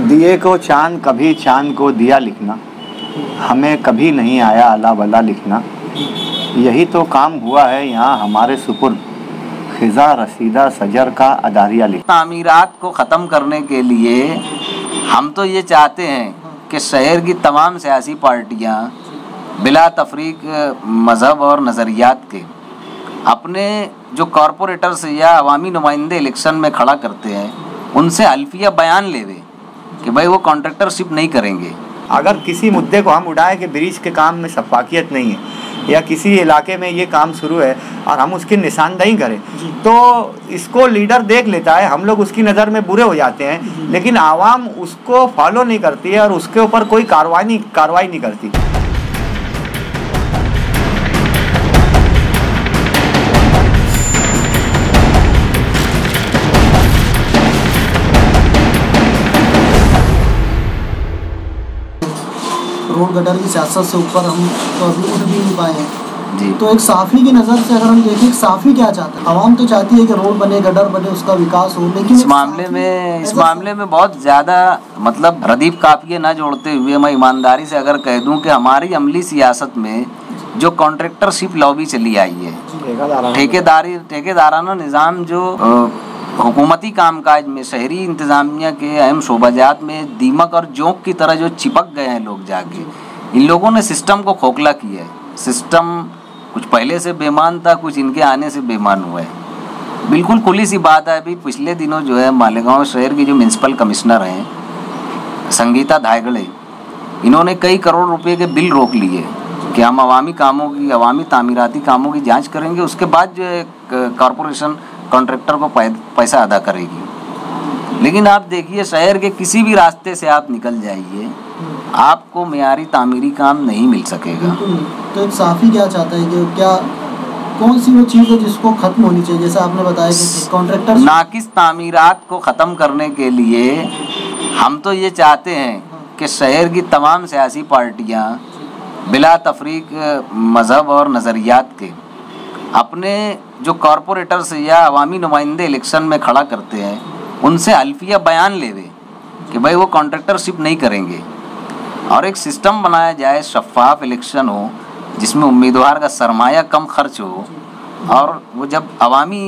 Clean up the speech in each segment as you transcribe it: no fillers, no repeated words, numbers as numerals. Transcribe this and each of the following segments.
दिए को चांद कभी चांद को दिया लिखना, हमें कभी नहीं आया अला वला लिखना। यही तो काम हुआ है यहाँ हमारे सुपुर्द, खिजा रसीदा सजर का अदारिया लिखना। तामीरात को ख़त्म करने के लिए हम तो ये चाहते हैं कि शहर की तमाम सियासी पार्टियाँ बिला तफरीक मज़हब और नज़रियात के अपने जो कॉरपोरेटर्स या अवामी नुमाइंदे इलेक्शन में खड़ा करते हैं उनसे हल्फिया बयान लेवे कि भाई वो कॉन्ट्रैक्टरशिप नहीं करेंगे। अगर किसी मुद्दे को हम उठाएं कि ब्रिज के काम में शफाकियत नहीं है या किसी इलाके में ये काम शुरू है और हम उसकी निशानदेही करें तो इसको लीडर देख लेता है, हम लोग उसकी नज़र में बुरे हो जाते हैं, लेकिन आवाम उसको फॉलो नहीं करती है और उसके ऊपर कोई कार्रवाई नहीं करती। रोड गटर की सियासत से ऊपर हम तो अभी उठ भी नहीं पाए हैं जी। तो एक साफ़ी की नज़र से अगर हम देखें, साफ़ी क्या चाहता है? आवाम तो चाहती है कि रोड बने, गटर बने, उसका विकास हो, लेकिन इस मामले में बहुत ज़्यादा मतलब रदीफ काफिये ना जोड़ते हुए मैं ईमानदारी से अगर कह दूं कि हमारी अमली सियासत में जो कॉन्ट्रैक्टरशिप लॉबी चली आई है, ठेकेदाराना निज़ाम जो हुकूमती कामकाज में शहरी इंतज़ामिया के अहम शोबाजात में दीमक और जोंक की तरह जो चिपक गए हैं लोग जाके, इन लोगों ने सिस्टम को खोखला किया है। सिस्टम कुछ पहले से बेईमान था, कुछ इनके आने से बेईमान हुआ है। बिल्कुल खुली सी बात है, अभी पिछले दिनों जो है मालेगांव शहर की जो म्यूनसिपल कमिश्नर हैं संगीता धायगड़े, इन्होंने कई करोड़ रुपए के बिल रोक लिए कि हम अवामी तामीराती कामों की जाँच करेंगे, उसके बाद जो है कॉरपोरेशन कॉन्ट्रैक्टर को पैसा अदा करेगी। लेकिन आप देखिए शहर के किसी भी रास्ते से आप निकल जाइए, आपको मेयारी तामीरी काम नहीं मिल सकेगा। तो एक साफ़ी क्या चाहता है कि क्या कौन सी वो चीज़ है जिसको ख़त्म होनी चाहिए? जैसे आपने बताया कि कॉन्ट्रैक्टर नाकिस तामीरात को ख़त्म करने के लिए हम तो ये चाहते हैं कि शहर की तमाम सियासी पार्टियाँ बिला तफरीक मज़हब और नज़रियात के अपने जो कॉरपोरेटर्स या अवामी नुमाइंदे इलेक्शन में खड़ा करते हैं उनसे हल्फिया बयान लेवे कि भाई वो कॉन्ट्रैक्टरशिप नहीं करेंगे और एक सिस्टम बनाया जाए, शफाफ इलेक्शन हो जिसमें उम्मीदवार का सरमाया कम खर्च हो और वो जब अवामी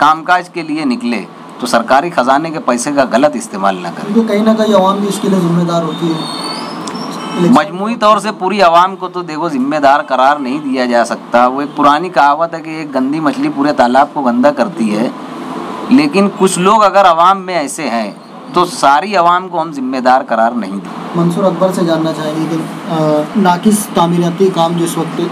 कामकाज के लिए निकले तो सरकारी ख़जाने के पैसे का गलत इस्तेमाल ना करें। तो कहीं ना कहीं अवाम भी इसके लिए जिम्मेदार होती है। मजमूई तौर से पूरी आवाम को तो देखो जिम्मेदार करार नहीं दिया जा सकता। वो एक पुरानी कहावत है कि एक गंदी मछली पूरे तालाब को गंदा करती है, लेकिन कुछ लोग अगर आवाम में ऐसे हैं तो सारी आवाम को हम जिम्मेदार करार नहीं दें। मंसूर अकबर से जानना चाहेंगे कि नाकिस तामीराती काम जिस वक्त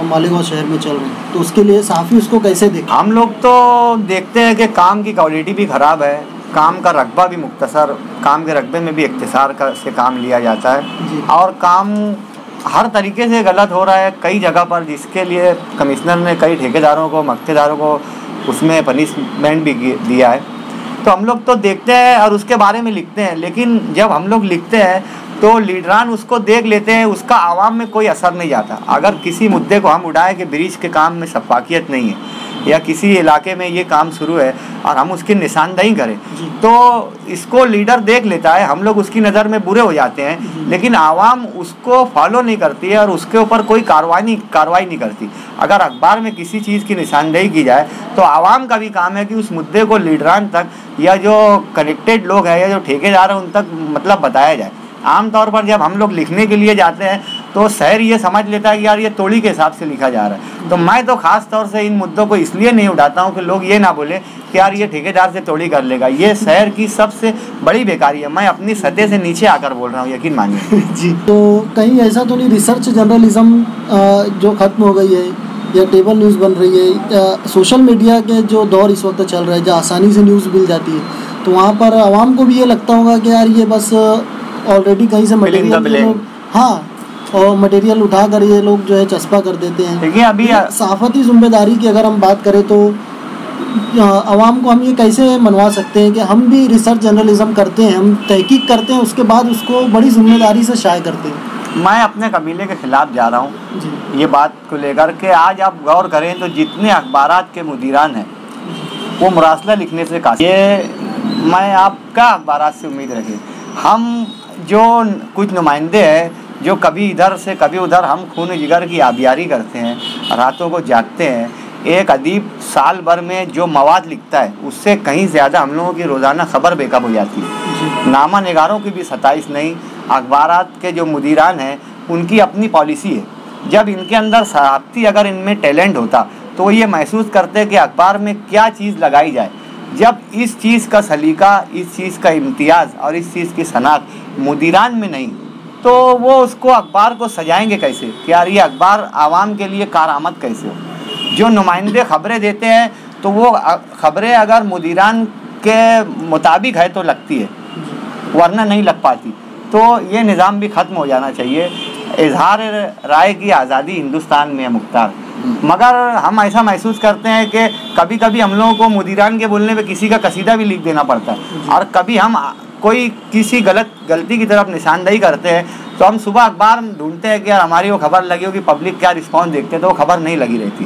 मालेगांव शहर में चल रहे हैं तो उसके लिए साफ़ी उसको कैसे देखें? हम लोग तो देखते हैं कि काम की क्वालिटी भी ख़राब है, काम का रकबा भी मुख्तसर, काम के रकबे में भी इख्तिसार से काम लिया जाता है और काम हर तरीके से गलत हो रहा है कई जगह पर, जिसके लिए कमिश्नर ने कई ठेकेदारों को, मक्तेदारों को उसमें पनिशमेंट भी दिया है। तो हम लोग तो देखते हैं और उसके बारे में लिखते हैं, लेकिन जब हम लोग लिखते हैं तो लीडरान उसको देख लेते हैं, उसका आवाम में कोई असर नहीं जाता। अगर किसी मुद्दे को हम उठाएं कि ब्रिज के काम में शफाकियत नहीं है या किसी इलाके में ये काम शुरू है और हम उसकी निशानदेही करें तो इसको लीडर देख लेता है, हम लोग उसकी नज़र में बुरे हो जाते हैं, लेकिन आवाम उसको फॉलो नहीं करती है और उसके ऊपर कोई कार्रवाई नहीं करती। अगर अखबार में किसी चीज़ की निशानदेही की जाए तो आवाम का भी काम है कि उस मुद्दे को लीडरान तक या जो कनेक्टेड लोग हैं या जो ठेकेदार हैं उन तक मतलब बताया जाए। आमतौर पर जब हम लोग लिखने के लिए जाते हैं तो शहर ये समझ लेता है कि यार ये तोड़ी के हिसाब से लिखा जा रहा है। तो मैं तो ख़ास तौर से इन मुद्दों को इसलिए नहीं उठाता हूँ कि लोग ये ना बोले कि यार ये ठेकेदार से तोड़ी कर लेगा। ये शहर की सबसे बड़ी बेकारी है। मैं अपनी सतह से नीचे आकर बोल रहा हूँ, यकीन मानिए। जी, तो कहीं ऐसा तो नहीं रिसर्च जर्नलिज्म जो ख़त्म हो गई है या टेबल न्यूज़ बन रही है, सोशल मीडिया के जो दौर इस वक्त चल रहा है जो आसानी से न्यूज़ मिल जाती है, तो वहाँ पर आवाम को भी ये लगता होगा कि यार ये बस ऑलरेडी कहीं से मटेरियल और मटेरियल उठा कर ये लोग जो है चस्पा कर देते हैं। देखिए अभी सहाफ़ती जिम्मेदारी की अगर हम बात करें तो आवाम को हम ये कैसे मनवा सकते हैं कि हम भी रिसर्च जर्नलिज्म करते हैं, हम तहकीक करते हैं, उसके बाद उसको बड़ी जिम्मेदारी से शाये करते हैं। मैं अपने कबीले के ख़िलाफ़ जा रहा हूँ ये बात को लेकर के। आज आप गौर करें तो जितने अखबारात के मुदीरान हैं वो मुरासला लिखने से काफ़ी, ये मैं आपका अखबारात से उम्मीद रखें। हम जो कुछ नुमाइंदे हैं जो कभी इधर से कभी उधर हम खून जिगर की आबियारी करते हैं, रातों को जागते हैं। एक अदीब साल भर में जो मवाद लिखता है उससे कहीं ज़्यादा हम लोगों की रोज़ाना ख़बर बेकअप हो जाती है। नामा निगारों की भी सताइश नहीं, अखबारात के जो मुदीरान हैं उनकी अपनी पॉलिसी है। जब इनके अंदर सहाफ़ती अगर इनमें टैलेंट होता तो ये महसूस करते कि अखबार में क्या चीज़ लगाई जाए। जब इस चीज़ का सलीका, इस चीज़ का इम्तियाज़ और इस चीज़ की शनाख्त मुदीरान में नहीं, तो वो उसको अखबार को सजाएंगे कैसे कि यार ये अखबार आवाम के लिए कारआमद कैसे हो। जो नुमाइंदे ख़बरें देते हैं तो वो ख़बरें अगर मुदीरान के मुताबिक है तो लगती है, वरना नहीं लग पाती। तो ये निज़ाम भी ख़त्म हो जाना चाहिए। इजहार राय की आज़ादी हिंदुस्तान में है मुख्तार, मगर हम ऐसा महसूस करते हैं कि कभी कभी हम लोगों को मुदीरान के बोलने पे किसी का कसीदा भी लिख देना पड़ता है, और कभी हम कोई किसी गलती की तरफ निशानदेही करते हैं तो हम सुबह अखबार ढूंढते हैं कि यार हमारी वो खबर लगी होगी, पब्लिक क्या रिस्पॉन्स देखते हैं, तो वो खबर नहीं लगी रहती।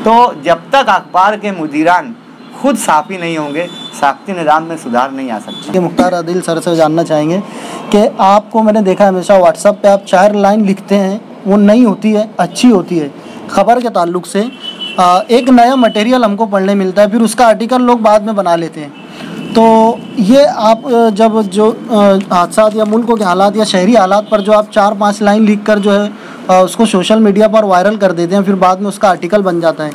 तो जब तक अखबार के मुदीरान खुद साफ़ी नहीं होंगे, साख्ती निज़ाम में सुधार नहीं आ सकता। मुख्तार आदिल सर से जानना चाहेंगे कि आपको मैंने देखा हमेशा व्हाट्सएप पे आप 4 लाइन लिखते हैं, वो नहीं होती है, अच्छी होती है। ख़बर के ताल्लुक से एक नया मटेरियल हमको पढ़ने मिलता है, फिर उसका आर्टिकल लोग बाद में बना लेते हैं। तो ये आप जब जो हादसा या मुल्क के हालात या शहरी हालात पर जो आप 4-5 लाइन लिख कर जो है उसको सोशल मीडिया पर वायरल कर देते हैं, फिर बाद में उसका आर्टिकल बन जाता है,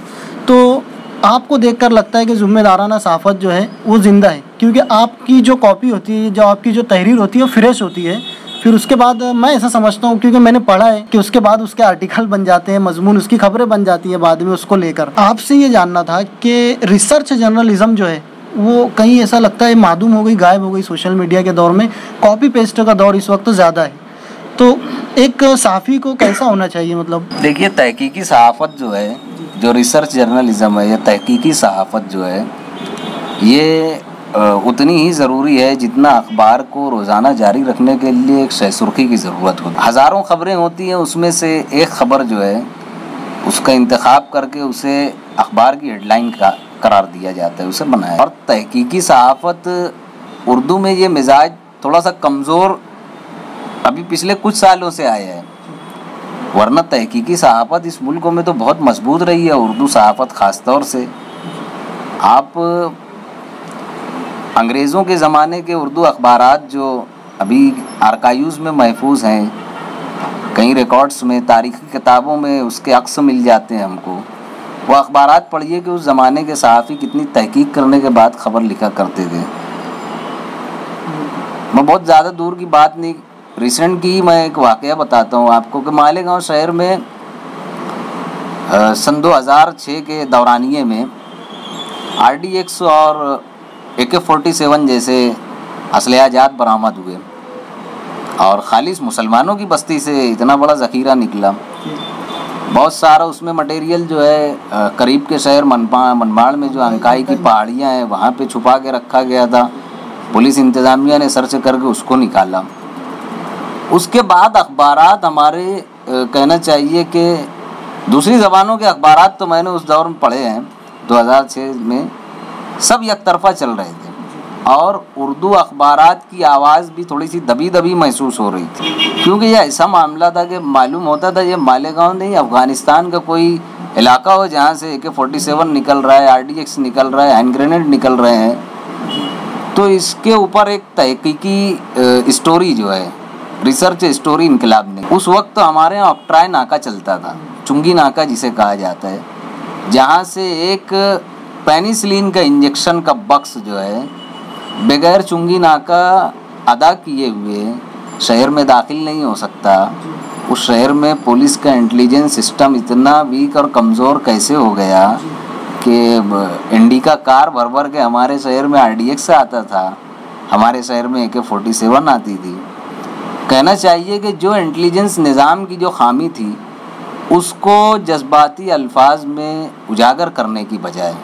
तो आपको देखकर लगता है कि ज़िम्मेदाराना सहाफ़त जो है वो ज़िंदा है, क्योंकि आपकी जो कॉपी होती है, जो आपकी जो तहरीर होती है वो फ्रेश होती है। फिर उसके बाद मैं ऐसा समझता हूँ, क्योंकि मैंने पढ़ा है कि उसके बाद उसके आर्टिकल बन जाते हैं, मजमून उसकी खबरें बन जाती हैं बाद में उसको लेकर। आपसे ये जानना था कि रिसर्च जर्नलिज्म जो है वो कहीं ऐसा लगता है मादूम हो गई, गायब हो गई सोशल मीडिया के दौर में। कॉपी पेस्ट का दौर इस वक्त ज़्यादा है, तो एक सहाफ़ी को कैसा होना चाहिए? मतलब देखिए, तहकीकी सहाफ़त जो है, जो रिसर्च जर्नलिज्म है या तहकीकी सहाफ़त जो है, ये उतनी ही ज़रूरी है जितना अखबार को रोज़ाना जारी रखने के लिए एक शहसुर्खी की ज़रूरत होती है। हज़ारों ख़बरें होती हैं, उसमें से एक ख़बर जो है उसका इंतखाब करके उसे अखबार की हेडलाइन का करार दिया जाता है, उसे बनाया। और तहकीकी सहाफ़त उर्दू में ये मिजाज थोड़ा सा कमज़ोर अभी पिछले कुछ सालों से आया है, वरना तहकीकी सहाफ़त इस मुल्क में तो बहुत मजबूत रही है, उर्दू सहाफ़त ख़ास तौर से। आप अंग्रेज़ों के ज़माने के उर्दू अखबारात जो अभी आर्काइव्स में महफूज हैं, कई रिकॉर्ड्स में, तारीख़ी किताबों में उसके अक्स मिल जाते हैं हमको, वो अखबारात पढ़िए कि उस ज़माने के सहाफ़ी कितनी तहकीक करने के बाद ख़बर लिखा करते थे। मैं बहुत ज़्यादा दूर की बात नहीं, रिसेंट की मैं एक वाक़या बताता हूँ आपको कि मालेगांव शहर में सन 2006 के दौरानिए में RDX और AK-47 जैसे असलहाजात बरामद हुए, और खालिस मुसलमानों की बस्ती से इतना बड़ा ज़ख़ीरा निकला। बहुत सारा उसमें मटेरियल जो है करीब के शहर मनमाड़ में जो अंकाई की पहाड़ियाँ हैं वहाँ पे छुपा के रखा गया था। पुलिस इंतज़ामिया ने सर्च करके उसको निकाला। उसके बाद अखबारात हमारे कहना चाहिए कि दूसरी ज़बानों के अखबारात तो मैंने उस दौर में पढ़े हैं 2006 में, सब एक तरफ़ा चल रहे थे, और उर्दू अखबारात की आवाज़ भी थोड़ी सी दबी दबी महसूस हो रही थी, क्योंकि यह ऐसा मामला था कि मालूम होता था ये मालेगांव नहीं, अफ़गानिस्तान का कोई इलाका हो जहाँ से AK-47 निकल रहा है, RDX निकल रहा है, हैंड ग्रेनेड निकल रहे हैं। तो इसके ऊपर एक तहकीकी स्टोरी जो है, रिसर्च स्टोरी इनकलाब ने, उस वक्त तो हमारे यहाँ ऑक्ट्राय नाका चलता था, चुंगी नाका जिसे कहा जाता है, जहाँ से एक पेनिसिलिन का इंजेक्शन का बक्स जो है बगैर चुंगी नाका अदा किए हुए शहर में दाखिल नहीं हो सकता। उस शहर में पुलिस का इंटेलिजेंस सिस्टम इतना वीक और कमज़ोर कैसे हो गया कि इंडिका कार भर भर के हमारे शहर में RDX आता था, हमारे शहर में AK-47 आती थी। कहना चाहिए कि जो इंटेलिजेंस निज़ाम की जो खामी थी उसको जज्बाती अल्फाज में उजागर करने की बजाय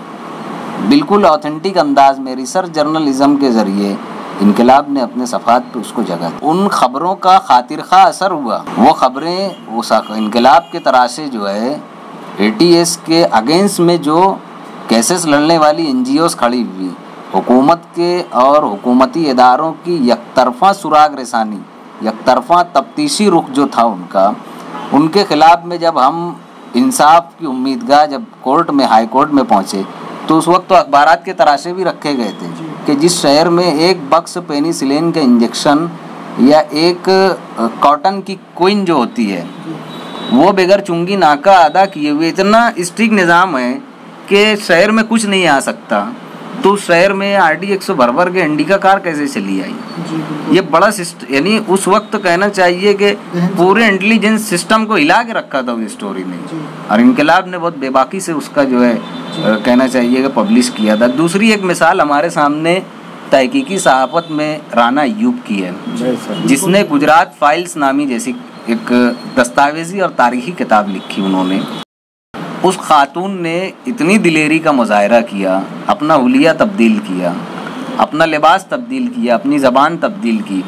बिल्कुल ऑथेंटिक अंदाज में रिसर्च जर्नलिज्म के ज़रिए इनकलाब ने अपने सफ़ात पे उसको जगह दी। उन ख़बरों का खातिर खा असर हुआ। वो ख़बरें वो इनकलाब के तराशे जो है ATS के अगेंस्ट में जो केसेस लड़ने वाली NGOs खड़ी हुई, हुकूमत के और हुकूमती इदारों की यकतरफा सुराग रसानी, यकतरफा तफ्तीशी रुख जो था उनके ख़िलाफ़ में जब हम इंसाफ की उम्मीदगाह जब कोर्ट में, हाई कोर्ट में पहुँचे, तो उस वक्त तो अखबारात के तराशे भी रखे गए थे कि जिस शहर में एक बक्स पेनिसिलिन के इंजेक्शन या एक कॉटन की क्वीन जो होती है वो बगैर चुंगी नाका अदा किए हुए, इतना स्ट्रिक्ट निज़ाम है कि शहर में कुछ नहीं आ सकता, तो शहर में RD 100 भर के इंडिका कार कैसे चली आई? ये बड़ा यानी उस वक्त कहना चाहिए कि पूरे इंटेलिजेंस सिस्टम को हिला के रखा था उस स्टोरी ने, और इनकलाब ने बहुत बेबाकी से उसका जो है कहना चाहिए कि पब्लिश किया था। दूसरी एक मिसाल हमारे सामने तहकीकी सहाफ़त में राना अय्यूब की है, जिसने गुजरात फाइल्स नामी जैसी एक दस्तावेजी और तारीखी किताब लिखी उन्होंने। उस खातून ने इतनी दिलेरी का मुजाहरा किया, अपना हुलिया तब्दील किया, अपना लिबास तब्दील किया, अपनी ज़बान तब्दील की,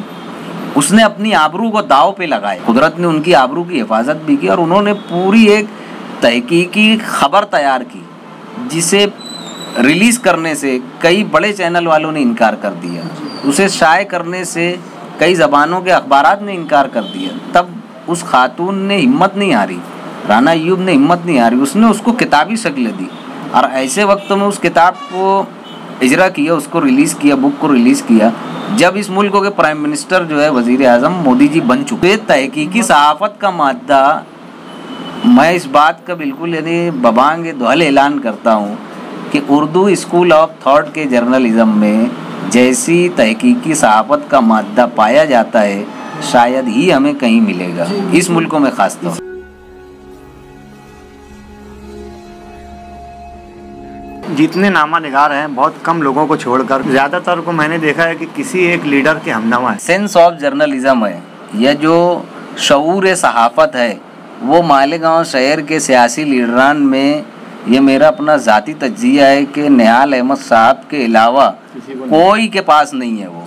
उसने अपनी आबरू को दाव पे लगाया। कुदरत ने उनकी आबरू की हिफाजत भी की और उन्होंने पूरी एक तहकीकी खबर तैयार की, जिसे रिलीज़ करने से कई बड़े चैनल वालों ने इनकार कर दिया, उसे शाये करने से कई ज़बानों के अखबारात ने इनकार कर दिया। तब उस खातून ने हिम्मत नहीं हारी, राना अय्यूब ने हिम्मत नहीं हारी, उसने उसको किताबी शक्ल दी और ऐसे वक्त में उस किताब को इजरा किया, उसको रिलीज़ किया, बुक को रिलीज़ किया, जब इस मुल्क के प्राइम मिनिस्टर जो है वज़ीर आज़म मोदी जी बन चुके। तहकीकी सहाफ़त का मादा, मैं इस बात का बिल्कुल यानी बबांग दुहल ऐलान करता हूँ कि उर्दू स्कूल ऑफ थॉट के जर्नलिज़म में जैसी तहकीकी सहाफ़त का मादा पाया जाता है शायद ही हमें कहीं मिलेगा, इस मुल्कों में ख़ास तौर। जितने नामा निगार हैं बहुत कम लोगों को छोड़कर ज़्यादातर को मैंने देखा है कि किसी एक लीडर के हमनामा है। सेंस ऑफ जर्नलिज्म है, यह जो शऊर सहाफ़त है वो मालेगांव शहर के सियासी लीडरान में, ये मेरा अपना ज़ाती तज्जिया है कि निहाल अहमद साहब के अलावा कोई के पास नहीं है वो।